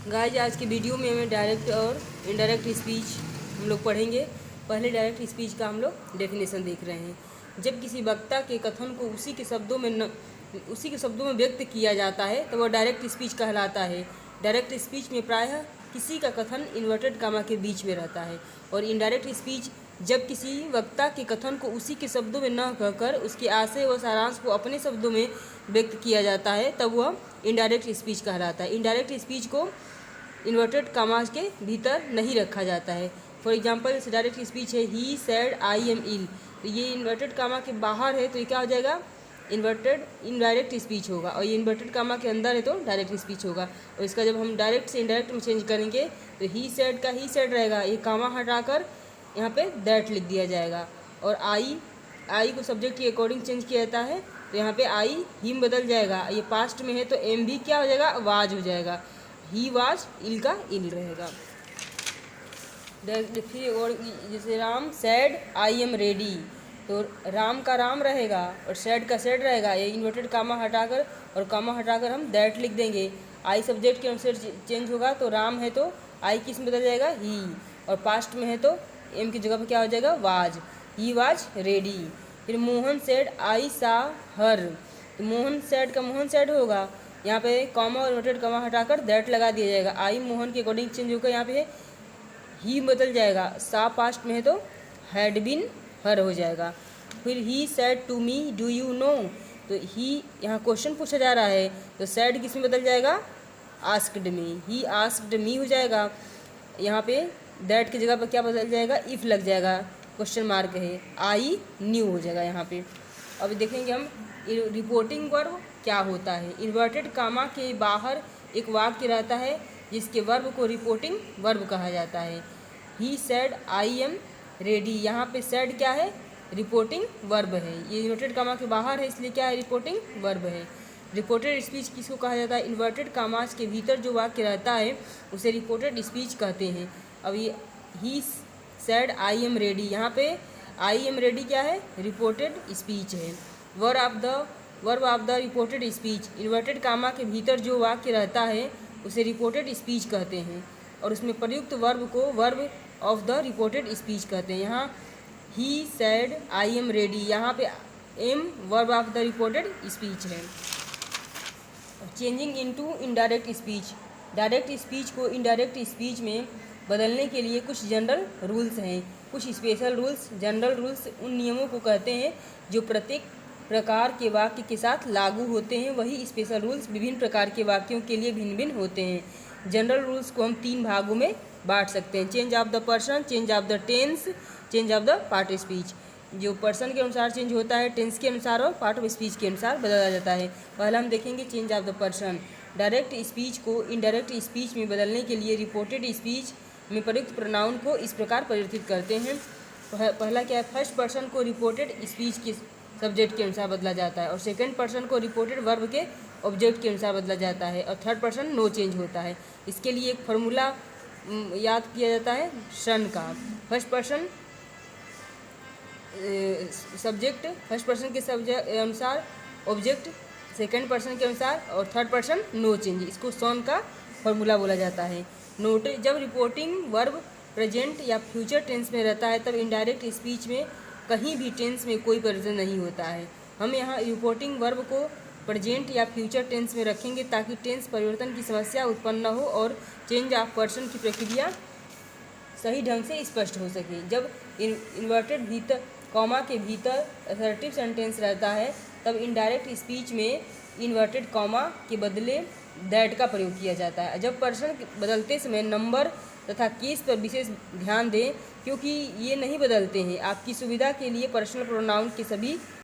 Guys आज के video में हमें डायरेक्ट और इनडायरेक्ट स्पीच हम लोग पढ़ेंगे। पहले डायरेक्ट स्पीच का हम लोग डेफिनेशन देख रहे हैं। जब किसी वक्ता के कथन को उसी के शब्दों में व्यक्त किया जाता है तो वह डायरेक्ट स्पीच कहलाता है। डायरेक्ट स्पीच में प्रायः किसी का कथन इन्वर्टेड कामा के बीच में रहता है। और इनडायरेक्ट स्पीच जब किसी वक्ता के कथन को उसी के शब्दों में न कहकर उसके आशय व सारांश को अपने शब्दों में व्यक्त किया जाता है तब वह इनडायरेक्ट स्पीच कहलाता है। इनडायरेक्ट स्पीच को इन्वर्टेड कामास के भीतर नहीं रखा जाता है। फॉर एग्जांपल डायरेक्ट स्पीच है ही सेड आई एम इल, तो ये इन्वर्टेड कामा के बाहर है तो ये क्या हो जाएगा, इनडायरेक्ट स्पीच होगा। और ये इन्वर्टेड कामा के अंदर है तो डायरेक्ट स्पीच होगा। और इसका जब हम डायरेक्ट से इनडायरेक्ट में चेंज करेंगे तो ही सेड का ही सेड रहेगा, ये कामा हटाकर यहाँ पे दैट लिख दिया जाएगा। और आई को सब्जेक्ट के अकॉर्डिंग चेंज किया जाता है तो यहाँ पे आई हिम बदल जाएगा। ये पास्ट में है तो एम भी क्या हो जाएगा, वाज हो जाएगा। ही वाज इल का इल रहेगा। फिर और जैसे Ram sad I am ready, तो राम का राम रहेगा और सैड का सैड रहेगा। ये इन्वर्टेड कामा हटाकर और कामा हटाकर हम दैट लिख देंगे। आई सब्जेक्ट के अनुसार चेंज होगा तो राम है तो आई किस में बदल जाएगा, ही। और पास्ट में है तो एम की जगह पर क्या हो जाएगा, वाज। He was ready. फिर मोहन सैड आई सा हर, तो मोहन सैड का मोहन सैड होगा, यहाँ पे कॉमा और इन्वर्टेड कॉमा हटाकर दैट लगा दिया जाएगा। आई मोहन के अकॉर्डिंग चेंज होकर यहाँ पे ही बदल जाएगा। सा पास्ट में है तो हैड बिन हर हो जाएगा। फिर he said to me do you know, तो ही यहाँ क्वेश्चन पूछा जा रहा है तो सैड किस में बदल जाएगा, asked me. He asked me हो जाएगा। यहाँ पे दैट की जगह पर क्या बदल जाएगा, इफ़ लग जाएगा, क्वेश्चन मार्क है। आई न्यू हो जाएगा यहाँ पे। अब देखेंगे हम रिपोर्टिंग वर्ब क्या होता है। इन्वर्टेड कामा के बाहर एक वाक्य रहता है जिसके वर्ब को रिपोर्टिंग वर्ब कहा जाता है। ही सेड आई एम रेडी, यहाँ पे सेड क्या है, रिपोर्टिंग वर्ब है। ये इन्वर्टेड कामा के बाहर है इसलिए क्या है, रिपोर्टिंग वर्ब है। रिपोर्टेड स्पीच किसको कहा जाता है, इन्वर्टेड कामास के भीतर जो वाक्य रहता है उसे रिपोर्टेड स्पीच कहते हैं। अब ये he said I am ready, यहाँ पे आई एम रेडी क्या है, रिपोर्टेड स्पीच है। Verb of the reported speech, inverted comma के भीतर जो वाक्य रहता है उसे रिपोर्टेड स्पीच कहते हैं और उसमें प्रयुक्त वर्ब को verb of the reported speech कहते हैं। यहाँ he said I am ready, यहाँ पे am verb of the reported speech है। Changing into indirect speech, direct speech को इनडायरेक्ट स्पीच में बदलने के लिए कुछ जनरल रूल्स हैं, कुछ स्पेशल रूल्स। जनरल रूल्स उन नियमों को कहते हैं जो प्रत्येक प्रकार के वाक्य के साथ लागू होते हैं। वही स्पेशल रूल्स विभिन्न प्रकार के वाक्यों के लिए भिन्न भिन्न होते हैं। जनरल रूल्स को हम 3 भागों में बांट सकते हैं, change of the person, change of the tense, change of the part of speech. जो पर्सन के अनुसार चेंज होता है, टेंस के अनुसार और पार्ट ऑफ स्पीच के अनुसार बदला जाता है। पहला हम देखेंगे change of the person. Direct speech को इनडायरेक्ट स्पीच में बदलने के लिए रिपोर्टेड स्पीच में प्रयुक्त प्रोनाउन को इस प्रकार परिवर्तित करते हैं। पहला क्या है, फर्स्ट पर्सन को रिपोर्टेड स्पीच के सब्जेक्ट के अनुसार बदला जाता है और सेकंड पर्सन को रिपोर्टेड वर्ब के ऑब्जेक्ट के अनुसार बदला जाता है और थर्ड पर्सन नो चेंज होता है। इसके लिए एक फार्मूला याद किया जाता है सन का। First person subject, first person के सब्जेक्ट अनुसार ऑब्जेक्ट, सेकंड पर्सन के अनुसार और थर्ड पर्सन नो चेंज, इसको सन का फार्मूला बोला जाता है। नोट, जब रिपोर्टिंग वर्ब प्रेजेंट या फ्यूचर टेंस में रहता है तब इनडायरेक्ट स्पीच में कहीं भी टेंस में कोई परिवर्तन नहीं होता है। हम यहाँ रिपोर्टिंग वर्ब को प्रेजेंट या फ्यूचर टेंस में रखेंगे ताकि टेंस परिवर्तन की समस्या उत्पन्न न हो और चेंज ऑफ पर्सन की प्रक्रिया सही ढंग से स्पष्ट हो सके। जब इन्वर्टेड भीतर कॉमा के भीतर असर्टिव सेंटेंस रहता है तब इनडायरेक्ट स्पीच में इन्वर्टेड कॉमा के बदले दैट का प्रयोग किया जाता है। जब पर्सन बदलते समय नंबर तथा केस पर विशेष ध्यान दें क्योंकि ये नहीं बदलते हैं। आपकी सुविधा के लिए पर्सनल प्रोनाउन के सभी